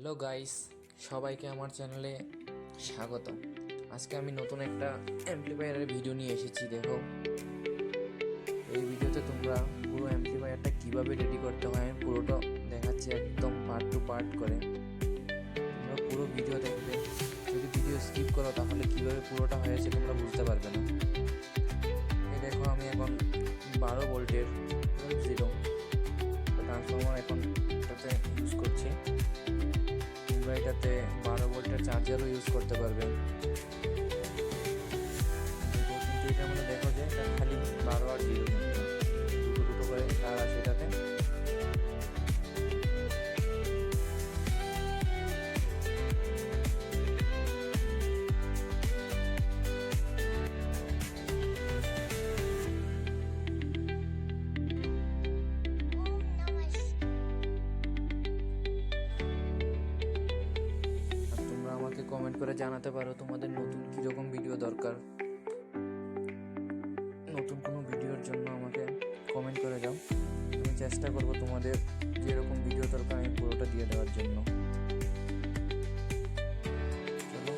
Hello guys, সবাইকে আমার চ্যানেলে স্বাগত। আজকে আমি নতুন একটা অ্যাম্পলিফায়ারের ভিডিও নিয়ে এসেছি। দেখো, এই ভিডিওতে তোমরা পুরো অ্যাম্পলিফায়ারটা কীভাবে রেডি করতে হয় আমি পুরোটা দেখাচ্ছি, একদম পার্ট টু পার্ট করে। তোমরা পুরো ভিডিও দেখবে। যদি ভিডিও স্কিপ করো তাহলে কীভাবে পুরোটা হয়েছে তোমরা বুঝতে পারবে না। এই দেখো, আমি এখন 12 ভোল্টের 0 ট্রান্সফর্মার এখন এটাতে ইউজ করছি। তোমরা এটাতে 12 ভোল্টের চার্জারও ইউজ করতে পারবেন। কিন্তু এটা মানে দেখো যে এটা খালি 12 আর 0, কিন্তু দুটো করে তার আছে এটাতে। আমাকে কমেন্ট করে জানাতে পারো তোমাদের নতুন কীরকম ভিডিও দরকার। নতুন কোনো ভিডিওর জন্য আমাকে কমেন্ট করে যাও, আমি চেষ্টা করব তোমাদের যেরকম ভিডিও দরকার আমি পুরোটা দিয়ে দেওয়ার জন্য। চলো,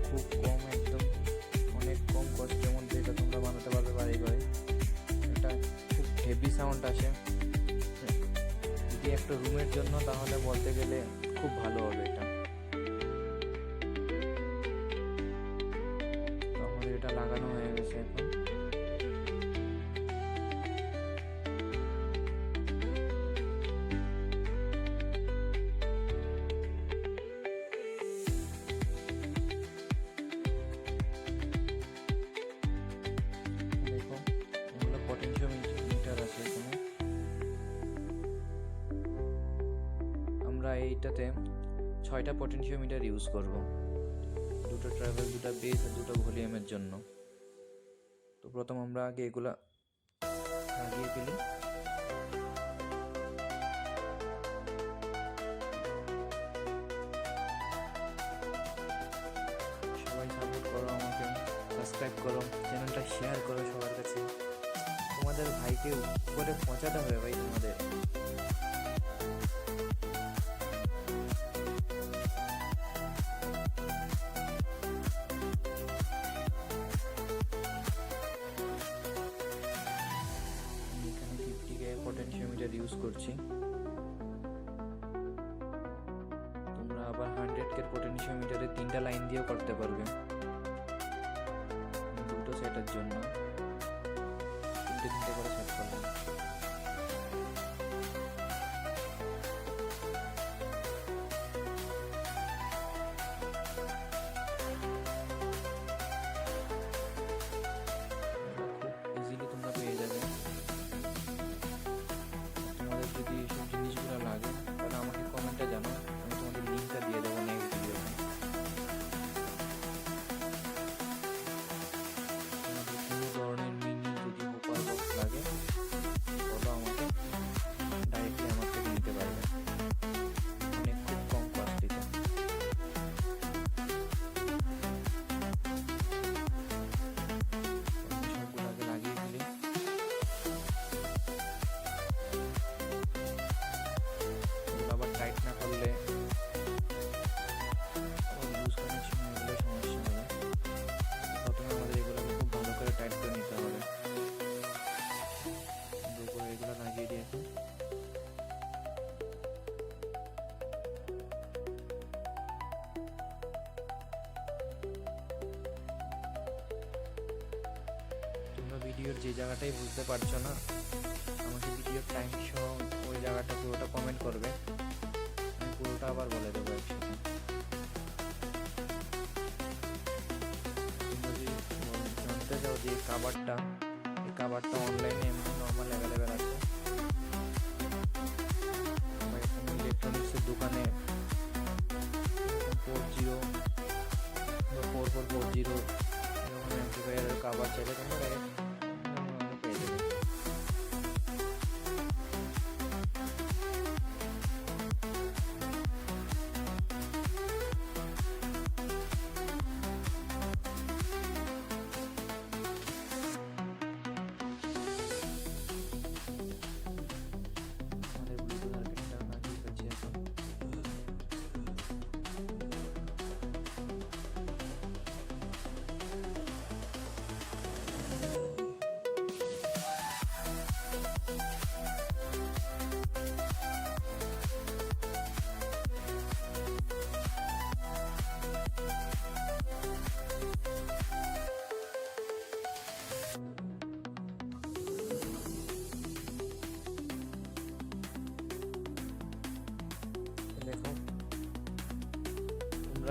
খুব কম, একদম অনেক কম কষ্টের মধ্যে এটা তোমরা বানাতে পারবে বাড়ি ঘরে। এটা খুব হেভি সাউন্ড আসে। যদি একটা রুমের জন্য তাহলে বলতে গেলে খুব ভালো হবে এটা। তো আমাদের এটা লাগানো হয়ে গেছে এখন। দেখো, এগুলো পটেনশিওমিটার আছে এখানে। আমরা এইটাতে 6টা পটেনশিওমিটার ইউজ করব, 2টো ট্রেবল, 2টা বেস আর 2টো ভলিউমের জন্য। তো প্রথম আমরা আগে এগুলা লাগিয়ে ফেলি। সবাই সাপোর্ট করো আমাকে, সাবস্ক্রাইব করো, চ্যানেলটা শেয়ার করো সবার কাছে। তোমাদের ভাইকে উপরে পৌঁছাতে হবে ভাই তোমাদের। পটেনশিওমিটার ইউজ করছি। তোমরা আবার 100 এর পটেনশিওমিটারে 3টা লাইন দিয়েও করতে পারবে, 2টো সেটের জন্য 3টে করে সেট করলাম। খুব ইজিলি তোমরা পেয়ে যাবে। যদি এইসব জিনিসগুলো লাগে তাহলে আমাকে কমেন্টে জানাও, আমি তোমাদের লিঙ্কটা দিয়ে দেবো নেক্সট ভিডিওতে। তোমাদের কোনো ধরনের মিনি যদি হোপার বক্স লাগে বলো আমাকে, ডাইরেক্টলি আমার থেকে নিতে পারবে, অনেক খুব কম কস্টিতে। সবগুলো আগে লাগিয়ে ফেলি। আবার টাইট না করলে লুজ কানেকশন হয়ে গেলে সমস্যা হবে। প্রথমে আমাদের এগুলোকে খুব ভালো করে টাইট করে নিতে হবে। উপরে এগুলো লাগিয়ে দিয়ে এখন তোমরা ভিডিওর যে জায়গাটাই বুঝতে পারছো না আমাকে ভিডিওর টাইম সহ ওই জায়গাটা পুরোটা কমেন্ট করবে, আমি পুরোটা আবার বলে দেবো একসাথে। তোমরা যদি জানতে চাও যে এই কাভারটা অনলাইনে এমনি নর্মাল অ্যাভেলেবেল আছে। আমার এখানে ইলেকট্রনিক্সের দোকানে 40 বা 4440 এরকম অ্যাম্পলিফায়ারের কাভার চাইলে তোমরা পেয়ে যাবে।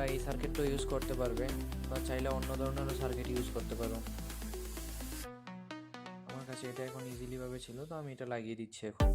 তোমরা এই সার্কিটটা ইউজ করতে পারবে বা চাইলে অন্য ধরনেরও সার্কিট ইউজ করতে পারো। আমার কাছে এটা এখন ইজিলি ভাবে ছিল, তো আমি এটা লাগিয়ে দিচ্ছি এখন।